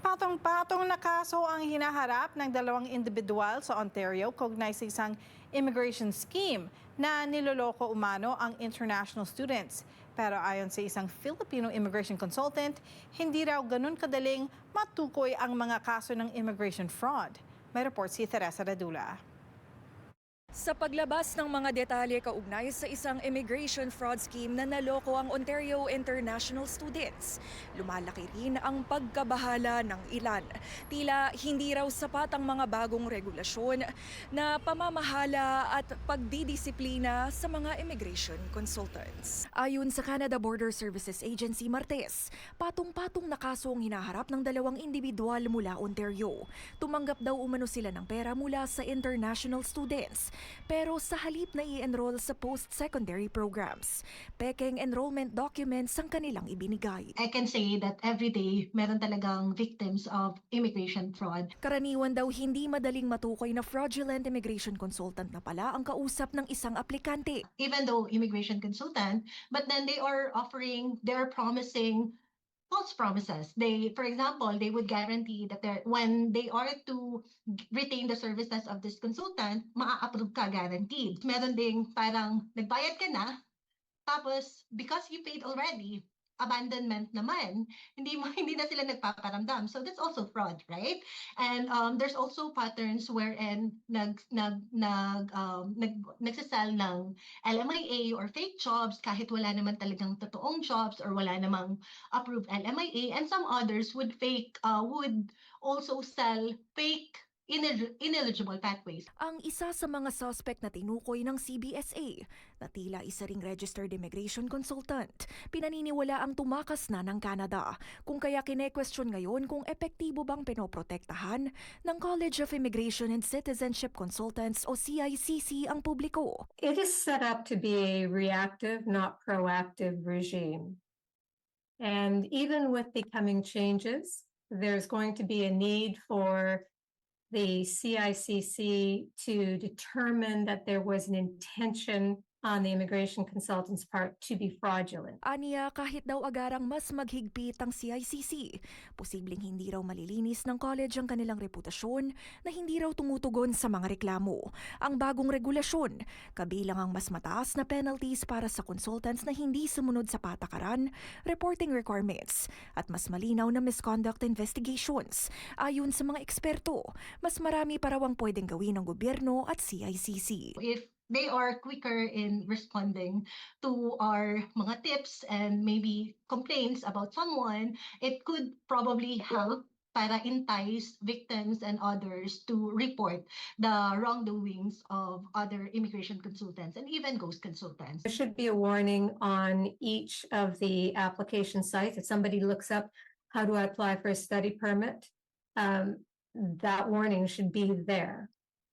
Patong-patong na kaso ang hinaharap ng dalawang individual sa Ontario kaugnay sa isang immigration scheme na niloloko umano ang international students. Pero ayon sa isang Filipino immigration consultant, hindi raw ganun kadaling matukoy ang mga kaso ng immigration fraud. May report si Teresa Radula. Sa paglabas ng mga detalye kaugnay sa isang immigration fraud scheme na naloko ang Ontario international students, lumalaki rin ang pagkabahala ng ilan. Tila hindi raw sapat ang mga bagong regulasyon na pamamahala at pagdidisiplina sa mga immigration consultants. Ayon sa Canada Border Services Agency Martes, patong-patong na kaso ang hinaharap ng dalawang individual mula Ontario. Tumanggap daw umano sila ng pera mula sa international students. Pero sa halip na i-enroll sa post-secondary programs, pekeng enrollment documents ang kanilang ibinigay. I can say that every day meron talagang victims of immigration fraud. Karaniwan daw hindi madaling matukoy na fraudulent immigration consultant na pala ang kausap ng isang aplikante. Even though immigration consultant, but then they are promising false promises. For example, they would guarantee that when they are to retain the services of this consultant, maa-approve ka guaranteed. Meron ding parang nagbayad ka na, tapos because you paid already, abandonment naman, hindi na sila nagpaparamdam. So that's also fraud, right? And there's also patterns wherein nagsasell ng LMIA or fake jobs kahit wala naman talagang totoong jobs or wala namang approved LMIA, and some others would also sell fake ineligible pathways. Ang isa sa mga suspect na tinukoy ng CBSA na tila isa ring registered immigration consultant, pinaniniwala ang tumakas na ng Canada, kung kaya kine-question ngayon kung epektibo bang pinoprotektahan ng College of Immigration and Citizenship Consultants o CICC ang publiko. It is set up to be a reactive, not proactive regime. And even with the coming changes, there's going to be a need for the CICC to determine that there was an intention on the immigration consultant's part to be fraudulent. Aniya, kahit daw agarang mas maghigpit ang CICC, posibleng hindi raw malilinis ng college ang kanilang reputasyon na hindi raw tumutugon sa mga reklamo. Ang bagong regulasyon, kabilang ang mas mataas na penalties para sa consultants na hindi sumunod sa patakaran, reporting requirements, at mas malinaw na misconduct investigations. Ayon sa mga eksperto, mas marami pa raw ang pwedeng gawin ng gobyerno at CICC. If they are quicker in responding to our mga tips and maybe complaints about someone, it could probably help para entice victims and others to report the wrongdoings of other immigration consultants and even ghost consultants. There should be a warning on each of the application sites. If somebody looks up, how do I apply for a study permit? That warning should be there.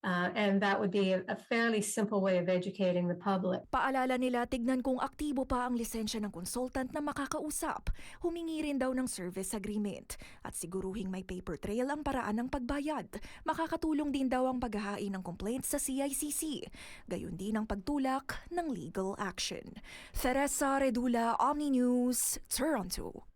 And that would be a fairly simple way of educating the public. Paalala nila, tignan kung aktibo pa ang lisensya ng consultant na makakausap. Humingi rin daw ng service agreement at siguruhing may paper trail ang paraan ng pagbayad. Makakatulong din daw ang paghahain ng complaints sa CICC. Gayon din ang pagtulak ng legal action. Teresa Redula, Omni News, Toronto.